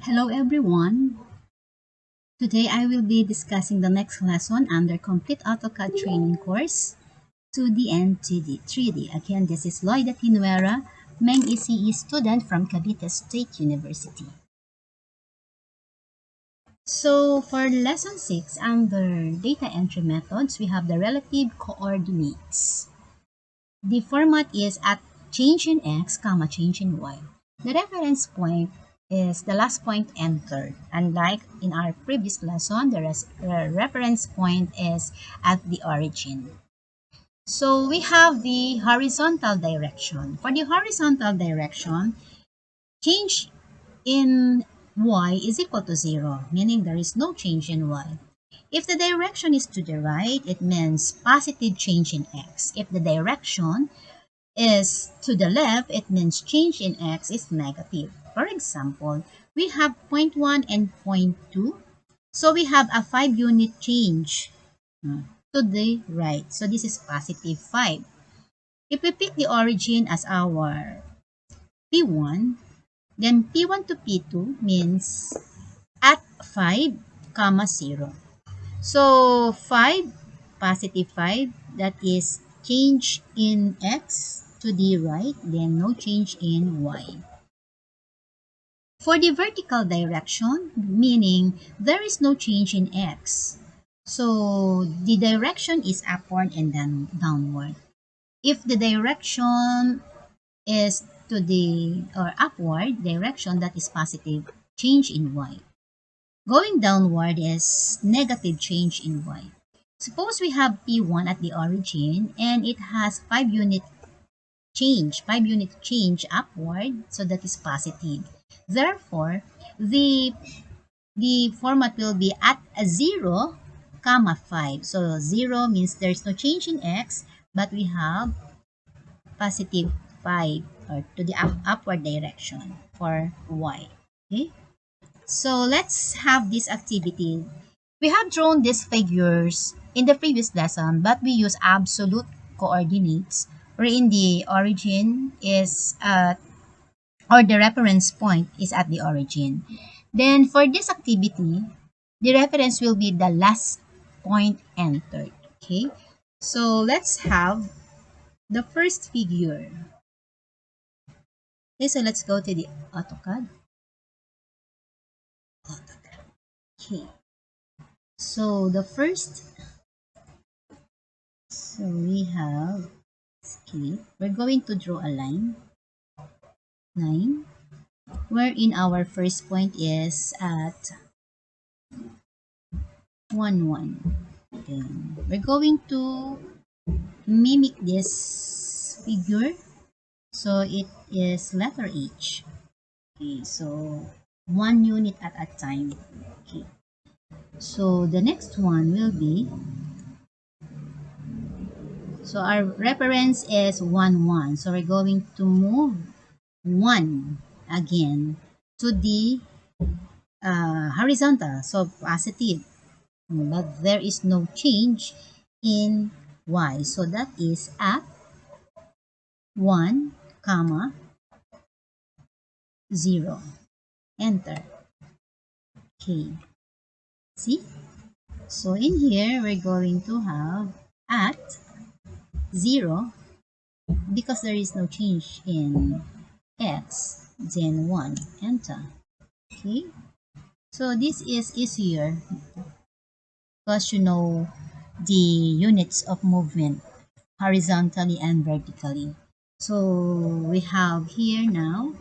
Hello everyone. Today I will be discussing the next lesson under Complete AutoCAD Training Course 2D and 3D. Again, this is Loida Tinuera, Meng ECE student from Cavite State University. So for lesson 6 under data entry methods, we have the relative coordinates. The format is at change in x, comma, change in y. The reference point is the last point entered. Unlike in our previous lesson, the reference point is at the origin. So we have the horizontal direction. For the horizontal direction, change in y is equal to 0, meaning there is no change in y. If the direction is to the right, it means positive change in x. If the direction is to the left, it means change in x is negative. For example, we have point 1 and point 2. So we have a 5-unit change to the right. So this is positive 5. If we pick the origin as our P1, then P1 to P2 means at 5, comma 0. So 5, positive 5, that is change in x to the right, then no change in y. For the vertical direction, meaning there is no change in x. So the direction is upward and then downward. If the direction is to the or upward direction, that is positive change in y. Going downward is negative change in y. Suppose we have P1 at the origin and it has 5-unit change upward, so that is positive. Therefore, the format will be at a 0, comma 5. So 0 means there's no change in x, but we have positive 5 or to the upward direction for y. Okay? So let's have this activity. We have drawn these figures in the previous lesson, but we use absolute coordinates wherein the origin is at, or the reference point is at the origin. Then for this activity, the reference will be the last point entered. Okay, so let's have the first figure. Okay, so let's go to the AutoCAD. Okay, so the first, so we have, okay, we're going to draw a line, wherein our first point is at 1, 1. Then we're going to mimic this figure. So it is letter H. Okay, so 1 unit at a time. Okay. So the next one will be, so our reference is 1, 1. So we're going to move 1 again to the horizontal, so positive. But there is no change in y. So that is at 1, comma 0. Enter. Okay. See? So in here, we're going to have at 0 because there is no change in x, then 1. Enter. Okay. So this is easier because you know the units of movement horizontally and vertically. So we have here now,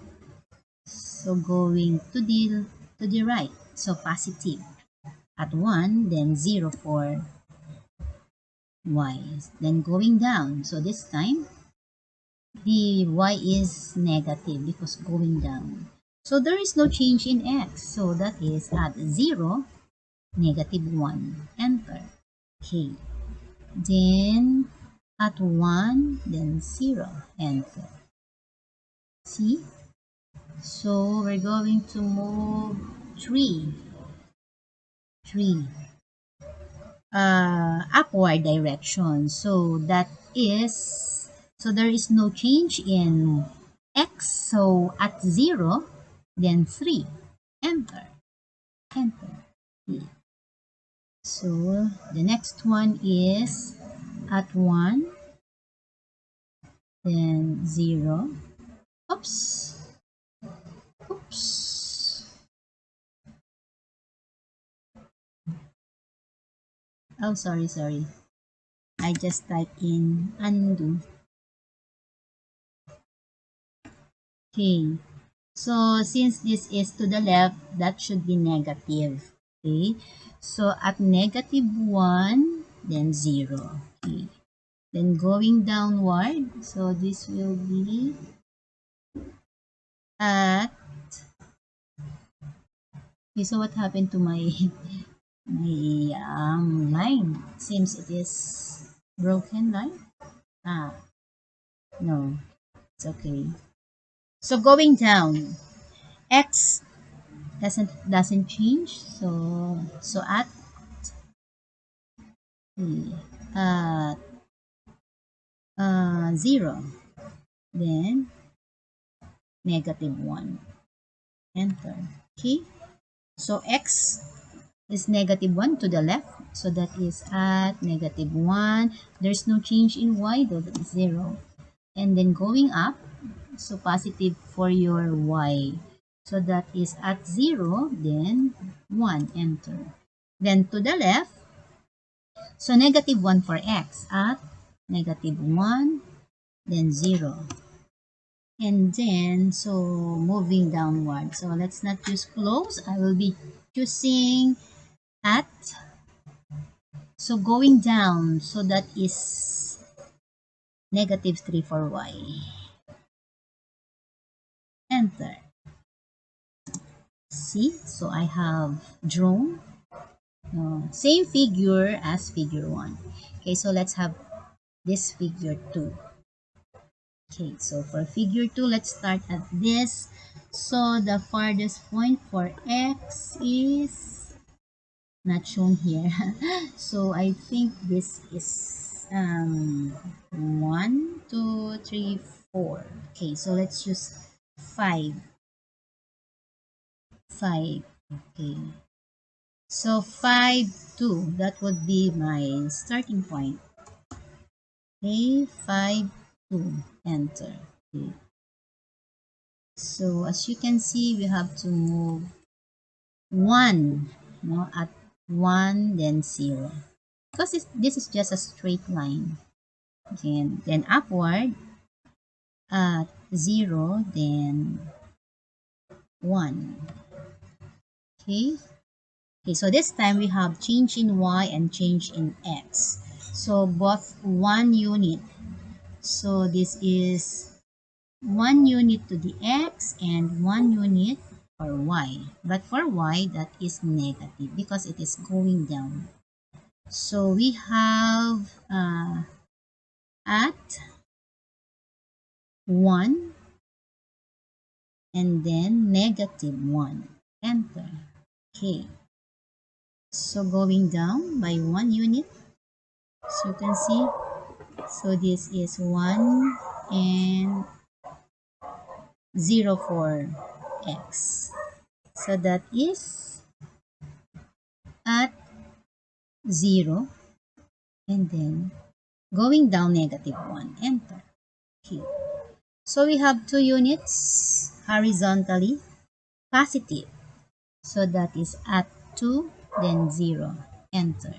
so going to the right, so positive at 1, then 0 for y, then going down. So this time the y is negative because going down. So there is no change in x, so that is at 0, negative 1. Enter. Okay. Then at 1, then 0. Enter. See? So we're going to move 3 upward direction. So that is, so there is no change in x. So at 0, then 3. enter, enter. Okay. So the next one is at 1, then 0. Oops, oops. Oh, sorry. I just typed in undo. Okay. So since this is to the left, that should be negative. Okay. So at negative 1, then 0. Okay. Then going downward, so this will be at, okay, so what happened to my my line? Seems it is broken line. Ah, no, it's okay. So going down, x doesn't change. So at uh, 0, then negative 1. Enter. Okay. So x is negative 1 to the left. So that is at negative 1. There's no change in y, though that is 0. And then going up, so positive for your y. So that is at 0, then 1. Enter. Then to the left, so negative 1 for x at negative 1, then 0. And then, so moving downward. So let's not use close. I will be choosing at, so going down. So that is negative 3 for y. Enter. See, so I have drawn same figure as figure 1. Okay, so let's have this figure 2. Okay, so for figure 2, let's start at this. So the farthest point for x is not shown here. So I think this is 1, 2, 3, 4. Okay, so let's use 5. 5. Okay. So 5, 2. That would be my starting point. Okay, 5, 2. Enter. Okay. So as you can see, we have to move 1, no, at 1, then 0. Because this is just a straight line. Okay, then upward at 0, then 1. Okay. Okay, so this time we have change in y and change in x. So both 1 unit. So this is 1 unit to the x and 1 unit for y. But for y, that is negative because it is going down. So we have at 1 and then negative 1. Enter. Okay. So going down by 1 unit. So you can see. So this is 1 and 0 for x. So that is at 0 and then going down negative 1. Enter. Okay. So we have 2 units horizontally positive. So that is at 2, then 0. Enter.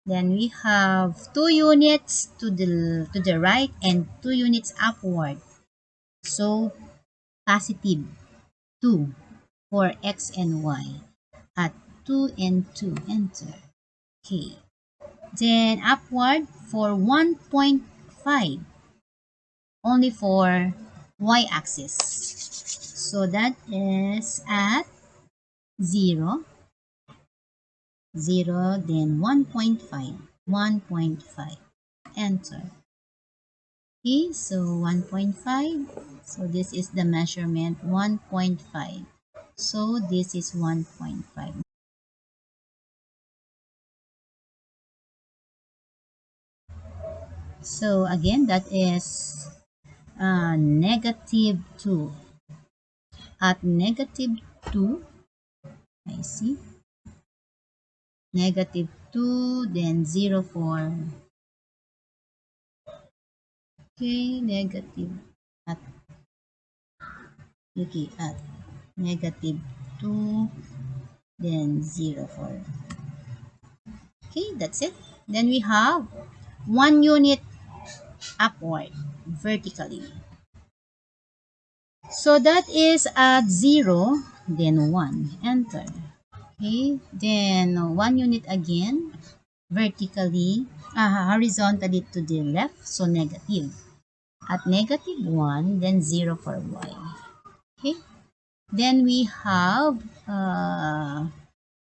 Then we have 2 units to the right and 2 units upward. So positive 2 for x and y. At 2 and 2. Enter. Okay. Then upward for 1.5. Only for y-axis. So that is at 0, 0, then 1.5, 1.5. Enter. Okay, so 1.5. So this is the measurement 1.5. So this is 1.5. So again, that is negative 2. At negative 2, I see, negative 2, then 0 for, okay, negative at, okay, at negative 2, then 0 for, okay, that's it. Then we have 1 unit upward vertically. So that is at 0, then 1, enter. Okay, then 1 unit again, vertically, horizontally to the left, so negative. At negative 1, then 0 for y. Okay, then we have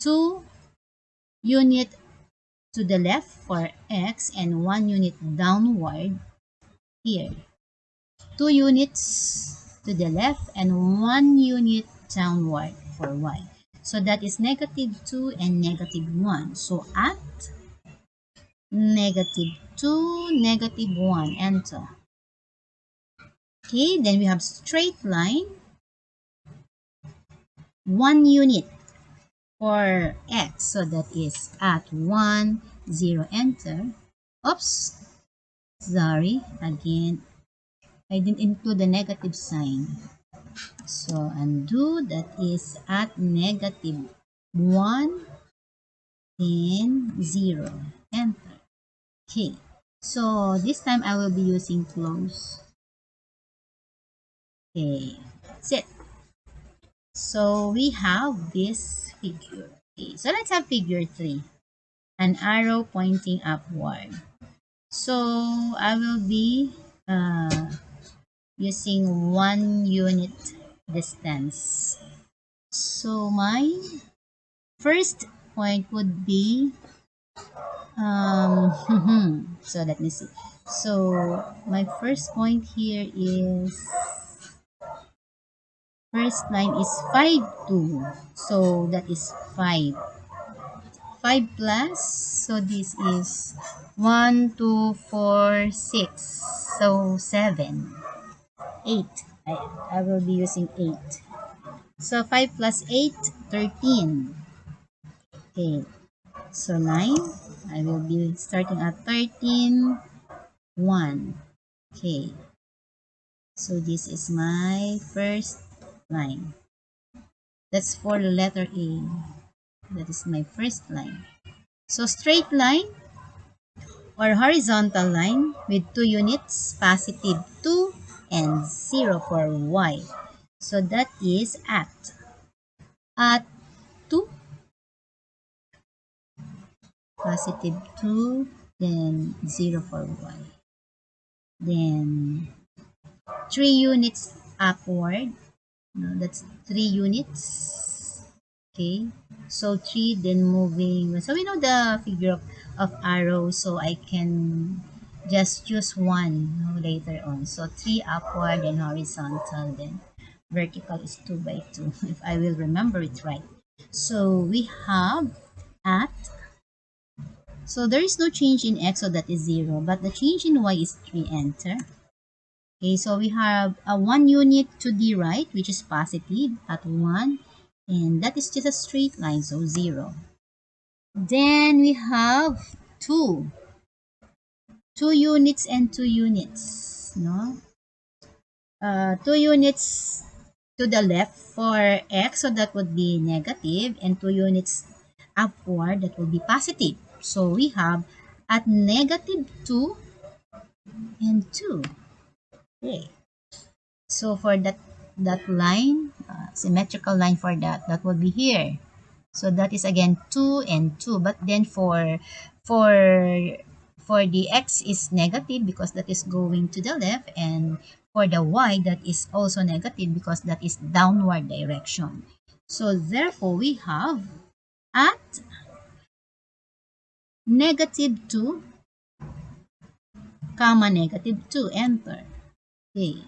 2 unit to the left for x and 1 unit downward here. 2 units to the left and 1 unit downward for y. So that is negative 2 and negative 1. So at negative 2, negative 1, enter. Okay, then we have straight line, 1 unit for x. So that is at 1, 0, enter. Oops, sorry, again, I didn't include the negative sign. So undo, that is at negative 1, then 0, enter. Okay, so this time I will be using close. Okay, that's it. So we have this figure. Okay, so let's have figure 3. An arrow pointing upward. So I will be using 1 unit distance. So my first point would be, so let me see. So my first point here is, first line is 5, 2. So that is 5. 5 plus, so this is 1, 2, 4, 6. So 7. 8. I will be using 8. So 5 plus 8, 13. Okay. So 9. I will be starting at 13, 1. Okay. So this is my first line. That's for the letter A. That is my first line. So straight line or horizontal line with 2 units, positive 2 and 0 for y. So that is at 2, positive 2, then 0 for y. Then 3 units upward. No, that's 3 units. Okay. So 3, then moving. So we know the figure of arrow, so I can just choose one, no, later on. So 3 upward, then horizontal, then vertical is 2 by 2, if I will remember it right. So we have at, so there is no change in x, so that is 0, but the change in y is 3, enter. Okay, so we have a 1 unit to the right, which is positive at 1, and that is just a straight line, so 0. Then we have 2. 2 units and 2 units, no? 2 units to the left for x, so that would be negative, and 2 units upward, that will be positive. So we have at negative 2 and 2. Okay. So for that line, symmetrical line for that would be here. So that is again 2 and 2. But then for the x is negative because that is going to the left, and for the y that is also negative because that is downward direction. So therefore we have at negative 2, comma negative 2, enter. Okay.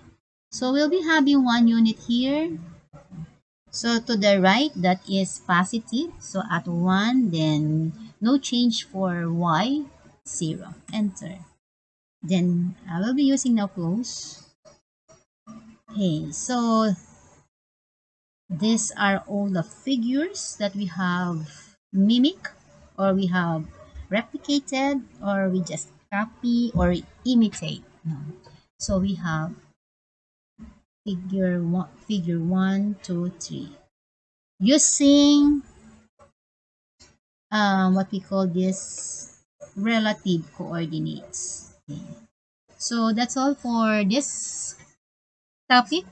So we'll be having 1 unit here. So to the right, that is positive. So at 1, then no change for y, 0. Enter. Then I will be using now close. Okay, so These are all the figures that we have mimic, or we have replicated, or we just copy or imitate. No. So we have figure one, two, three. Using what we call this relative coordinates. Okay. So that's all for this topic.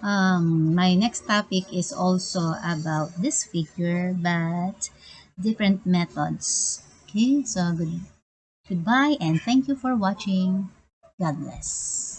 My next topic is also about this figure, but different methods. Okay, so goodbye and thank you for watching. God bless.